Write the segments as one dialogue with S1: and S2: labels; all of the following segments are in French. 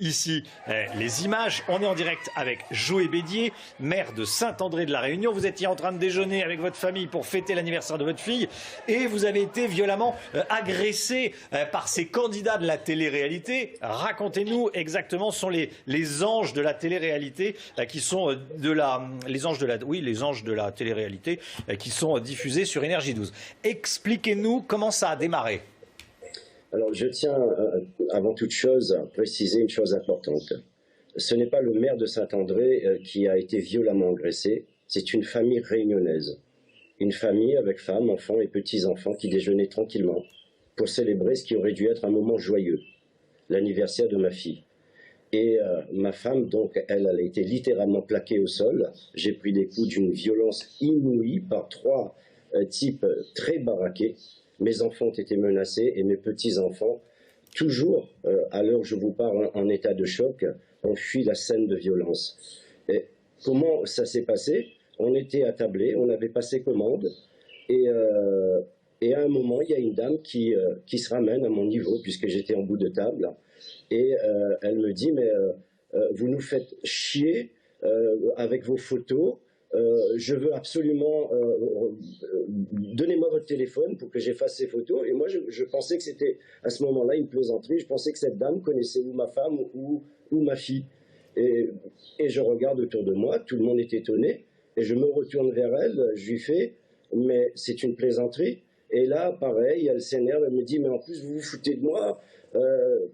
S1: ici les images. On est en direct avec Joé Bédier, maire de Saint-André de la Réunion. Vous étiez en train de déjeuner avec votre famille pour fêter l'anniversaire de votre fille et vous avez été violemment agressé par ces candidats de la télé-réalité. Racontez-nous exactement, ce sont les anges de la télé-réalité qui sont les anges de la télé-réalité qui sont diffusés sur Énergie 12. Expliquez-nous comment ça a démarré.
S2: Alors je tiens avant toute chose à préciser une chose importante. Ce n'est pas le maire de Saint-André qui a été violemment agressé, c'est une famille réunionnaise. Une famille avec femmes, enfants et petits-enfants qui déjeunaient tranquillement pour célébrer ce qui aurait dû être un moment joyeux, l'anniversaire de ma fille. Et ma femme, donc, elle a été littéralement plaquée au sol. J'ai pris des coups d'une violence inouïe par trois types très baraqués. Mes enfants ont été menacés et mes petits-enfants, toujours à l'heure où je vous parle en état de choc, ont fui la scène de violence. Et comment ça s'est passé? On était attablés, on avait passé commande et à un moment, il y a une dame qui se ramène à mon niveau puisque j'étais en bout de table. Et elle me dit, mais vous nous faites chier avec vos photos, je veux absolument, donnez-moi votre téléphone pour que j'efface ces photos. Et moi, je pensais que c'était à ce moment-là une plaisanterie, je pensais que cette dame connaissait ou ma femme ou ma fille. Et je regarde autour de moi, tout le monde est étonné, et je me retourne vers elle, je lui fais, mais c'est une plaisanterie. Et là, pareil, elle s'énerve, elle me dit, mais en plus, vous vous foutez de moi.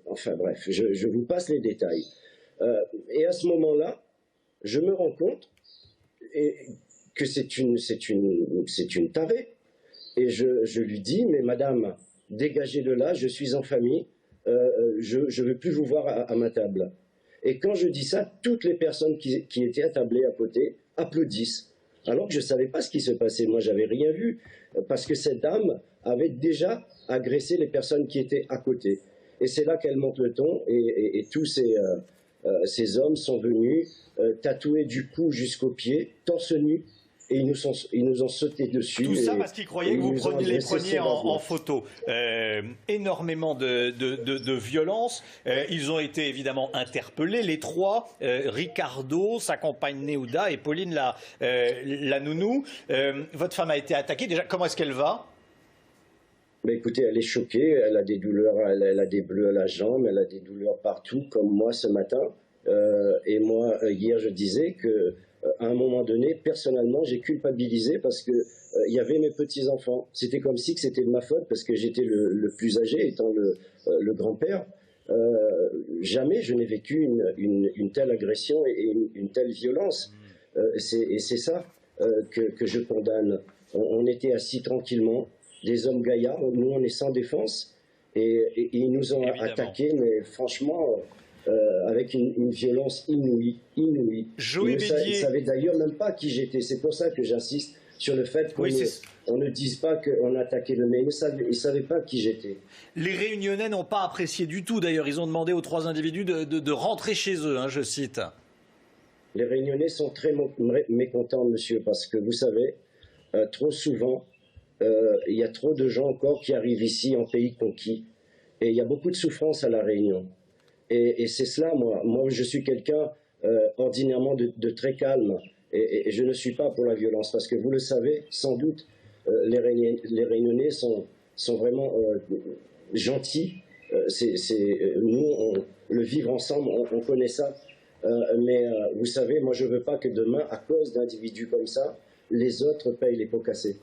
S2: Enfin bref, je vous passe les détails. Et à ce moment-là, je me rends compte que c'est une tarée. Et je lui dis, mais madame, dégagez de là, je suis en famille, je ne veux plus vous voir à ma table. Et quand je dis ça, toutes les personnes qui étaient attablées à côté applaudissent. Alors que je ne savais pas ce qui se passait. Moi, j'avais rien vu, parce que cette dame avait déjà agressé les personnes qui étaient à côté. Et c'est là qu'elle monte le ton, et tous ces hommes sont venus tatoués du cou jusqu'aux pieds, torse nu, et ils nous ont sauté dessus.
S1: Tout ça parce qu'ils croyaient que vous les preniez en photo. Énormément de violence. Ils ont été évidemment interpellés, les trois. Ricardo, sa compagne Néouda et Pauline, la nounou. Votre femme a été attaquée. Déjà, comment est-ce qu'elle va ?
S2: Ben écoutez, elle est choquée, elle a des douleurs, elle a des bleus à la jambe, elle a des douleurs partout, comme moi ce matin. Et moi, hier, je disais que à un moment donné, personnellement, j'ai culpabilisé parce que il y avait mes petits-enfants. C'était comme si c'était de ma faute parce que j'étais le plus âgé, étant le grand-père. Jamais je n'ai vécu une telle agression et une telle violence. Et c'est ça que je condamne. On était assis tranquillement, des hommes gaillards, nous on est sans défense, et ils nous ont attaqués, mais franchement... avec une violence inouïe. Ils ne savaient d'ailleurs même pas qui j'étais. C'est pour ça que j'insiste sur le fait qu'on ne dise pas qu'on a attaqué le maire. Ils ne savaient pas qui j'étais.
S1: Les Réunionnais n'ont pas apprécié du tout. D'ailleurs, ils ont demandé aux trois individus de rentrer chez eux, hein, je cite.
S2: Les Réunionnais sont très mécontents, monsieur, parce que vous savez, trop souvent, il y a trop de gens encore qui arrivent ici en pays conquis. Et il y a beaucoup de souffrance à La Réunion. Et c'est cela, moi je suis quelqu'un ordinairement de très calme et je ne suis pas pour la violence parce que vous le savez, sans doute, les Réunionnais sont vraiment gentils. Nous, le vivre ensemble, on connaît ça. Mais vous savez, moi je ne veux pas que demain, à cause d'individus comme ça, les autres payent les pots cassés.